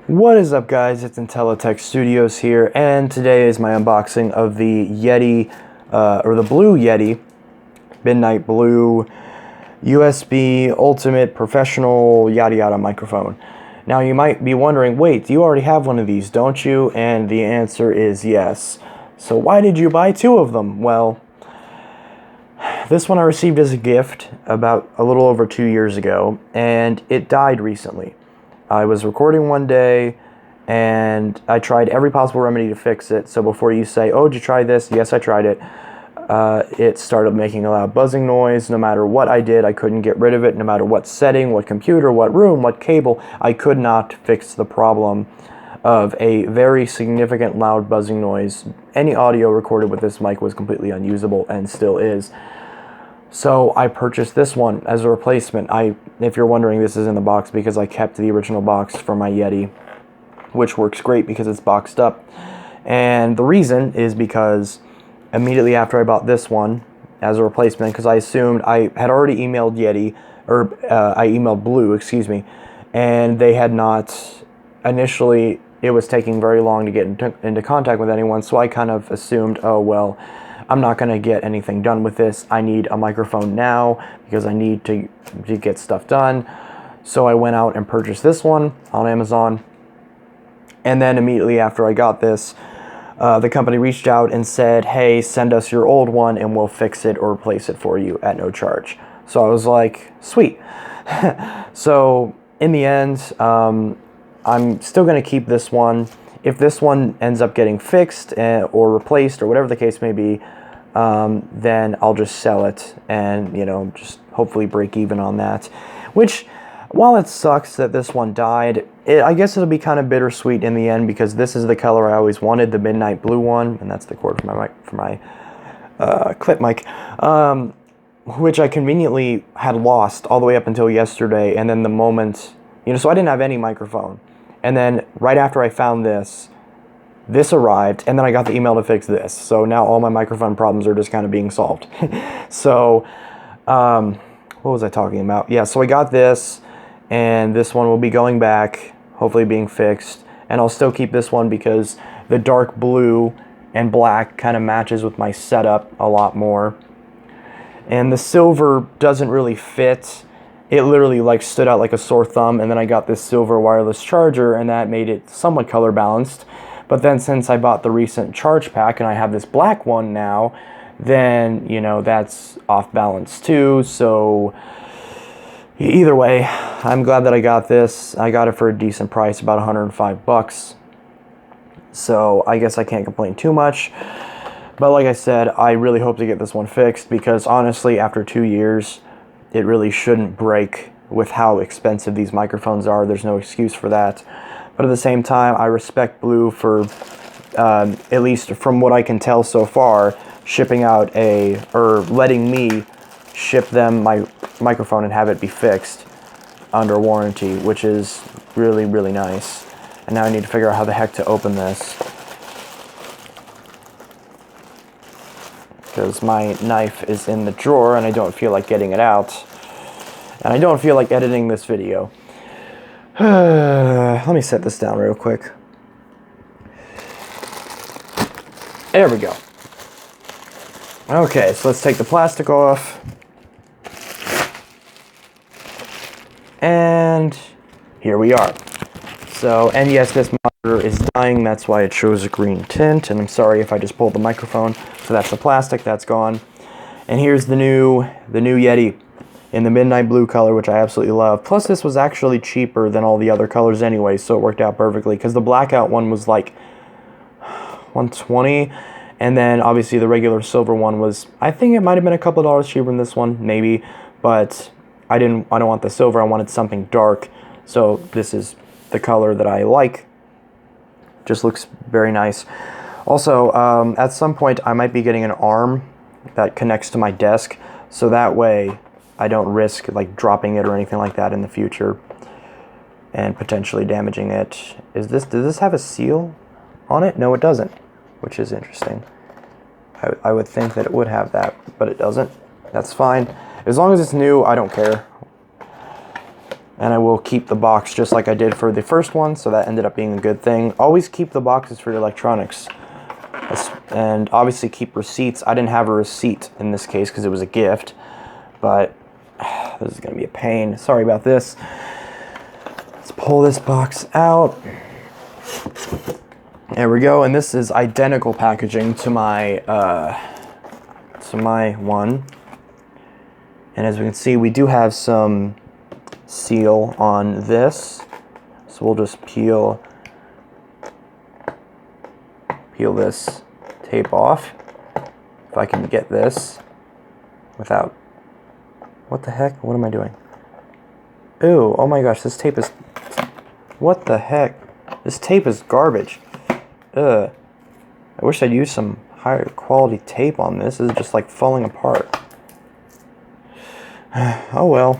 What is up, guys? It's IntelliTech Studios here, and today is my unboxing of the Yeti, or the Blue Yeti, Midnight Blue USB Ultimate Professional yada yada microphone. Now you might be wondering, wait, you already have one of these, don't you? And the answer is yes. So why did you buy two of them? Well, this one I received as a gift about a little over 2 years ago, and it died recently. I was recording one day, and I tried every possible remedy to fix it. So before you say, oh, did you try this? Yes, I tried it. It started making a loud buzzing noise. No matter what I did, I couldn't get rid of it. No matter what setting, what computer, what room, what cable, I could not fix the problem of a very significant loud buzzing noise. Any audio recorded with this mic was completely unusable and still is. So I purchased this one as a replacement. If you're wondering, this is in the box because I kept the original box for my Yeti, which works great because it's boxed up. And the reason is because immediately after I bought this one as a replacement, because I assumed I had already emailed Yeti, or I emailed Blue, excuse me, and they had not, initially it was taking very long to get into contact with anyone, so I kind of assumed, oh well, I'm not going to get anything done with this. I need a microphone now because I need to get stuff done. So I went out and purchased this one on Amazon. And then immediately after I got this, the company reached out and said, hey, send us your old one and we'll fix it or replace it for you at no charge. So I was like, sweet. So in the end, I'm still going to keep this one. If this one ends up getting fixed or replaced or whatever the case may be, then I'll just sell it and, just hopefully break even on that. Which, while it sucks that this one died, I guess it'll be kind of bittersweet in the end because this is the color I always wanted, the Midnight Blue one, and that's the cord for my clip mic, which I conveniently had lost all the way up until yesterday, and then the moment, so I didn't have any microphone. And then right after I found this arrived, and then I got the email to fix this. So now all my microphone problems are just kind of being solved. So, what was I talking about? Yeah, so I got this, and this one will be going back, hopefully being fixed. And I'll still keep this one because the dark blue and black kind of matches with my setup a lot more. And the silver doesn't really fit. It literally stood out like a sore thumb, and then I got this silver wireless charger, and that made it somewhat color balanced. But then since I bought the recent charge pack and I have this black one now, then, that's off balance too. So either way, I'm glad that I got this. I got it for a decent price, about $105. So I guess I can't complain too much. But like I said, I really hope to get this one fixed because honestly, after 2 years, it really shouldn't break with how expensive these microphones are. There's no excuse for that. But at the same time, I respect Blue for, at least from what I can tell so far, shipping out or letting me ship them my microphone and have it be fixed under warranty, which is really, really nice. And now I need to figure out how the heck to open this, because my knife is in the drawer and I don't feel like getting it out. And I don't feel like editing this video. Let me set this down real quick. There we go. Okay, so let's take the plastic off. And here we are. So, and yes, this monitor is dying. That's why it shows a green tint. And I'm sorry if I just pulled the microphone. So that's the plastic, that's gone. And here's the new Yeti in the Midnight Blue color, which I absolutely love. Plus, this was actually cheaper than all the other colors anyway, so it worked out perfectly, because the blackout one was like $120, and then obviously the regular silver one was, I think it might have been a couple of dollars cheaper than this one, maybe, but I don't want the silver, I wanted something dark, so this is the color that I like. Just looks very nice. Also, at some point, I might be getting an arm that connects to my desk, so that way I don't risk dropping it or anything like that in the future and potentially damaging it. Does this have a seal on it? No, it doesn't, which is interesting. I would think that it would have that, but it doesn't. That's fine. As long as it's new, I don't care. And I will keep the box just like I did for the first one, so that ended up being a good thing. Always keep the boxes for your electronics. And obviously keep receipts. I didn't have a receipt in this case because it was a gift, but this is going to be a pain. Sorry about this. Let's pull this box out. There we go, and this is identical packaging to my one. And as we can see, we do have some seal on this, so we'll just peel this tape off, if I can get this without, what the heck, what am I doing? Ooh, oh my gosh, this tape is, what the heck, this tape is garbage. I wish I'd used some higher quality tape on this. This is just like falling apart. Oh well.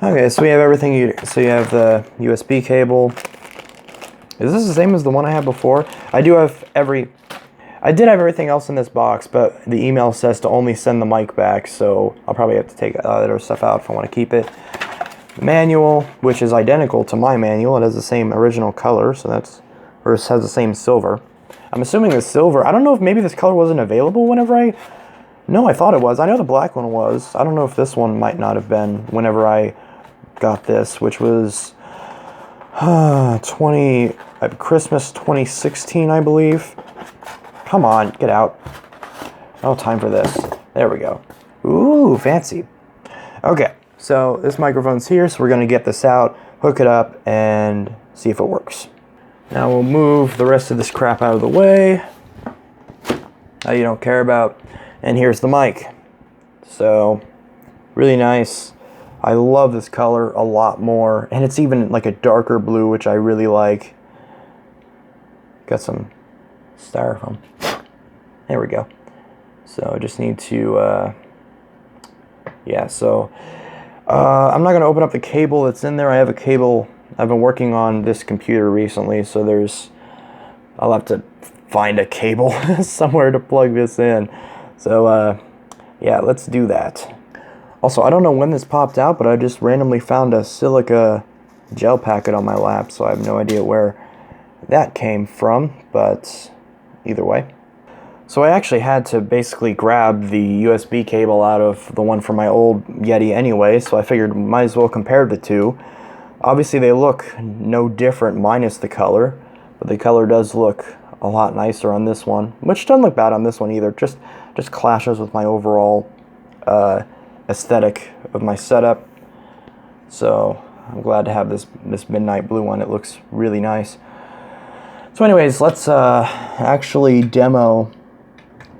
Okay, so we have everything. So you have the USB cable. Is this the same as the one I had before? I did have everything else in this box, but the email says to only send the mic back, so I'll probably have to take other stuff out if I want to keep it. The manual, which is identical to my manual. It has the same original color, so that's, or it has the same silver. I'm assuming the silver, I don't know if maybe this color wasn't available whenever no, I thought it was. I know the black one was. I don't know if this one might not have been whenever I got this, which was Christmas 2016, I believe. Come on, get out. Oh, time for this. There we go. Ooh, fancy. Okay, so this microphone's here, so we're going to get this out, hook it up, and see if it works. Now we'll move the rest of this crap out of the way that you don't care about. And here's the mic. So, really nice. I love this color a lot more. And it's even like a darker blue, which I really like. Got some styrofoam. There we go. So, I just need to, yeah, so I'm not going to open up the cable that's in there. I have a cable. I've been working on this computer recently, so I'll have to find a cable somewhere to plug this in. So, yeah, let's do that. Also, I don't know when this popped out, but I just randomly found a silica gel packet on my lap, so I have no idea where that came from, but either way. So I actually had to basically grab the USB cable out of the one from my old Yeti anyway, so I figured might as well compare the two. Obviously they look no different minus the color, but the color does look a lot nicer on this one, which doesn't look bad on this one either. Just clashes with my overall aesthetic of my setup. So I'm glad to have this midnight blue one. It looks really nice. So anyways, let's actually demo.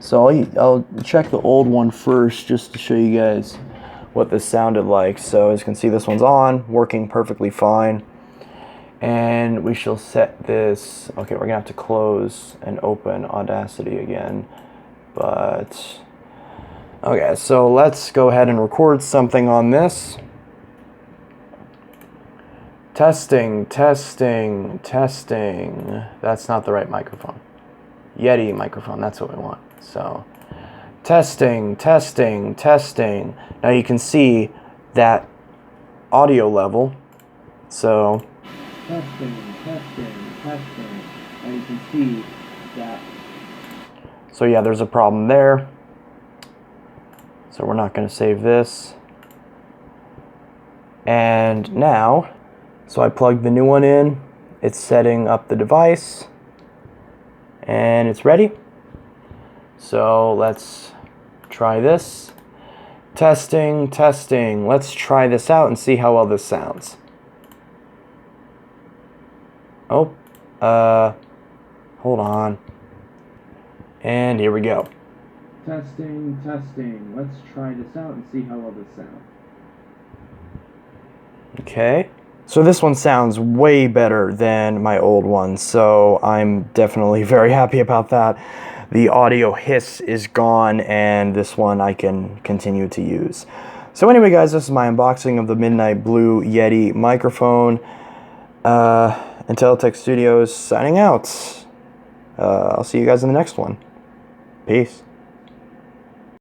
So I'll check the old one first just to show you guys what this sounded like. So as you can see, this one's on, working perfectly fine. And we shall set this, okay, we're gonna have to close and open Audacity again. But, okay, so let's go ahead and record something on this. Testing, testing, testing. That's not the right microphone. Yeti microphone, that's what we want. So, testing, testing, testing. Now you can see that audio level. So, testing, testing, testing. Now you can see that. So yeah, there's a problem there. So we're not going to save this. And now, so I plugged the new one in. It's setting up the device. And it's ready. So let's try this. Testing, testing. Let's try this out and see how well this sounds. Oh, hold on. And here we go. Testing, testing. Let's try this out and see how well this sounds. Okay. So this one sounds way better than my old one, so I'm definitely very happy about that. The audio hiss is gone, and this one I can continue to use. So anyway, guys, this is my unboxing of the Midnight Blue Yeti microphone. Intelitech Studios signing out. I'll see you guys in the next one. Peace.